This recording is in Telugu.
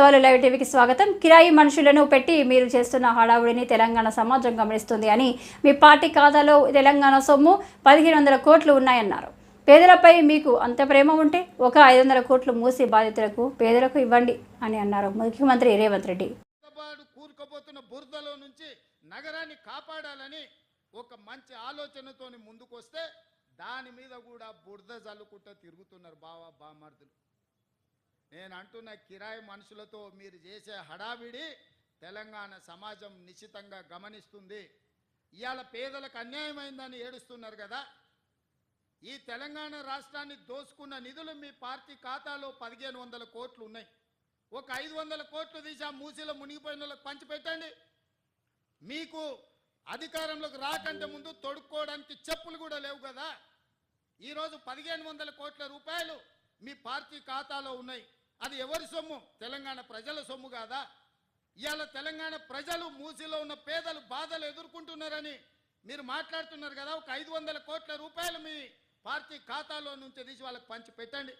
బెంగాలు లైవ్ టీవీకి స్వాగతం. కిరాయి మనుషులను పెట్టి మీరు చేస్తున్న హడావుడిని తెలంగాణ సమాజం గమనిస్తుంది అని మీ పార్టీ ఖాతాలో తెలంగాణ సొమ్ము 1500 కోట్లు ఉన్నాయన్నారు. పేదలపై మీకు అంత ప్రేమ ఉంటే ఒక 500 కోట్లు మూసి బాధితులకు పేదలకు ఇవ్వండి అని అన్నారు ముఖ్యమంత్రి రేవంత్ రెడ్డి. కూరుకుపోతున్న బురదలో నుంచి నగరాన్ని కాపాడాలని ఒక మంచి ఆలోచనతో ముందుకొస్తే దాని మీద కూడా బురద జల్లుకుంటూ తిరుగుతున్నారు బామర్దులు. నేను అంటున్న కిరాయి మనుషులతో మీరు చేసే హడావిడి తెలంగాణ సమాజం నిశ్చితంగా గమనిస్తుంది. ఇవాళ పేదలకు అన్యాయమైందని ఏడుస్తున్నారు కదా. ఈ తెలంగాణ రాష్ట్రాన్ని దోసుకున్న నిధులు మీ పార్టీ ఖాతాలో 1500 కోట్లు ఉన్నాయి. ఒక 500 కోట్లు తీసి ఆ మూసీలో మునిగిపోయిన వాళ్ళకి పంచిపెట్టండి. మీకు అధికారంలోకి రాకంటే ముందు తొడుక్కోవడానికి చెప్పులు కూడా లేవు కదా. ఈరోజు 1500 కోట్ల రూపాయలు మీ పార్టీ ఖాతాలో ఉన్నాయి. అది ఎవరి సొమ్ము? తెలంగాణ ప్రజల సొమ్ము కాదా? ఇవాళ తెలంగాణ ప్రజలు మూసీలో ఉన్న పేదలు బాధలు ఎదుర్కొంటున్నారని మీరు మాట్లాడుతున్నారు కదా. ఒక 500 కోట్ల రూపాయలు మీ పార్టీ ఖాతాలో నుంచి తీసి వాళ్ళకి పంచి పెట్టండి.